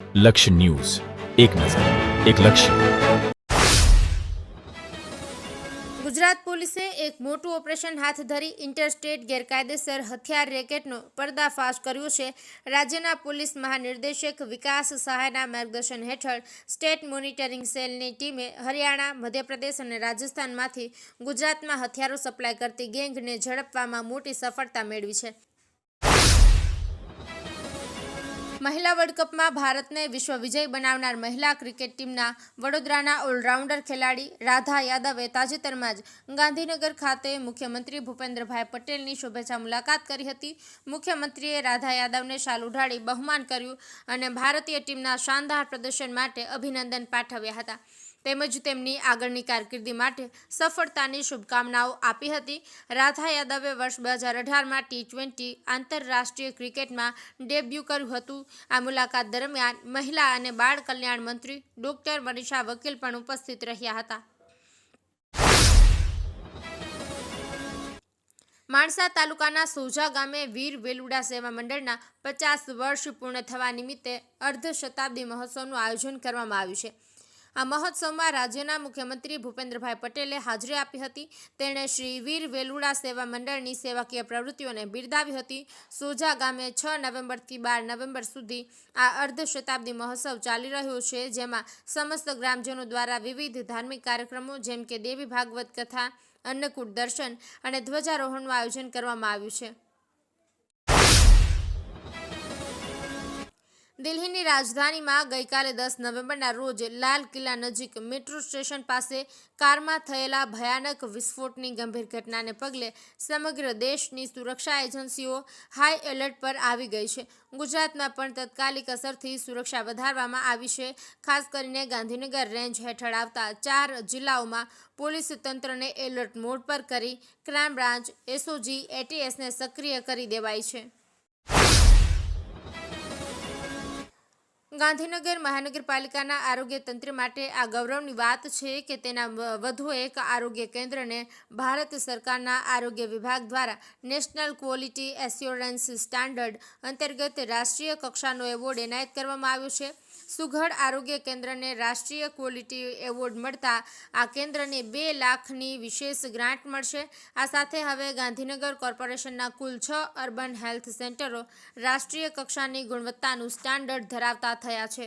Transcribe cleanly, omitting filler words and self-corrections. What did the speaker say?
લક્ષ્ય ન્યૂઝ, એક નજર, એક લક્ષ્ય. ગુજરાત પોલીસે એક મોટું ઓપરેશન હાથ ધરી ઇન્ટરસ્ટેટ ગેરકાયદેસર હથિયાર રેકેટનો પર્દાફાશ કર્યો છે. રાજ્યના પોલીસ મહાનિર્દેશક વિકાસ સહાયના માર્ગદર્શન હેઠળ સ્ટેટ મોનિટરિંગ સેલની ટીમે હરિયાણા, મધ્યપ્રદેશ અને રાજસ્થાનમાંથી ગુજરાતમાં હથિયારો સપ્લાય કરતી ગેંગને ઝડપવામાં મોટી સફળતા મેળવી છે. મહિલા વર્લ્ડ કપમાં ભારતને વિશ્વ વિજય બનાવનાર મહિલા ક્રિકેટ ટીમના વડોદરાના ઓલરાઉન્ડર ખેલાડી રાધા યાદવે તાજેતરમાં જ ગાંધીનગર ખાતે મુખ્યમંત્રી ભૂપેન્દ્રભાઈ પટેલની શુભેચ્છા મુલાકાત કરી હતી. મુખ્યમંત્રીએ રાધા યાદવને શાલ ઉઢાડી બહુમાન કર્યું અને ભારતીય ટીમના શાનદાર પ્રદર્શન માટે અભિનંદન પાઠવ્યા હતા. તેમજ તેમની આગળની કારકિર્દી માટે સફળતાની શુભકામનાઓ આપી હતી. રાધા યાદવે વર્ષ 2018માં T20 આંતરરાષ્ટ્રીય ક્રિકેટમાં ડેબ્યુ કર્યું હતું. આ મુલાકાત દરમિયાન મહિલા અને બાળ કલ્યાણ મંત્રી ડોક્ટર મનીષા વકીલ પણ ઉપસ્થિત રહ્યા હતા. માણસા તાલુકાના સોજા ગામે વીર વેલુડા સેવા મંડળના 50 વર્ષ પૂર્ણ થવા નિમિત્તે અર્ધ શતાબ્દી મહોત્સવનું આયોજન કરવામાં આવ્યું છે. આ મહોત્સવમાં રાજ્યના મુખ્યમંત્રી ભૂપેન્દ્રભાઈ પટેલે હાજરી આપી હતી. તેણે શ્રી વીર વેલુડા સેવા મંડળની સેવાકીય પ્રવૃત્તિઓને બિરદાવી હતી. સોજા ગામે 6 નવેમ્બરથી 12 નવેમ્બર સુધી આ અર્ધ શતાબ્દી મહોત્સવ ચાલી રહ્યો છે, જેમાં સમસ્ત ગ્રામજનો દ્વારા વિવિધ ધાર્મિક કાર્યક્રમો જેમ કે દેવી ભાગવત કથા, અન્નકૂટ દર્શન અને ધ્વજારોહણનું આયોજન કરવામાં આવ્યું છે. દિલ્હીની રાજધાનીમાં ગઈકાલે 10 નવેમ્બરના રોજ લાલ કિલ્લા નજીક મેટ્રો સ્ટેશન પાસે કારમાં થયેલા ભયાનક વિસ્ફોટની ગંભીર ઘટનાને પગલે સમગ્ર દેશની સુરક્ષા એજન્સીઓ હાઈ એલર્ટ પર આવી ગઈ છે. ગુજરાતમાં પણ તાત્કાલિક અસરથી સુરક્ષા વધારવામાં આવી છે. ખાસ કરીને ગાંધીનગર રેન્જ હેઠળ આવતા 4 જિલ્લાઓમાં પોલીસ તંત્રને એલર્ટ મોડ પર કરી ક્રાઇમ બ્રાન્ચ, એસઓજી, એટીએસને સક્રિય કરી દેવાઈ છે. ગાંધીનગર મહાનગરપાલિકાના આરોગ્ય તંત્ર માટે આ ગૌરવની વાત છે કે તેના વધુ એક આરોગ્ય કેન્દ્રને ભારત સરકારના આરોગ્ય વિભાગ દ્વારા નેશનલ ક્વોલિટી એસ્યોરન્સ સ્ટાન્ડર્ડ અંતર્ગત રાષ્ટ્રીય કક્ષાનો એવોર્ડ એનાયત કરવામાં આવ્યો છે. સુઘડ આરોગ્ય કેન્દ્રને રાષ્ટ્રીય ક્વોલિટી એવોર્ડ મળતા આ કેન્દ્રને 2 લાખની વિશેષ ગ્રાન્ટ મળશે. આ સાથે હવે ગાંધીનગર કોર્પોરેશનના કુલ 6 અર્બન હેલ્થ સેન્ટરો રાષ્ટ્રીય કક્ષાની ગુણવત્તાનું સ્ટાન્ડર્ડ ધરાવતા થયા છે.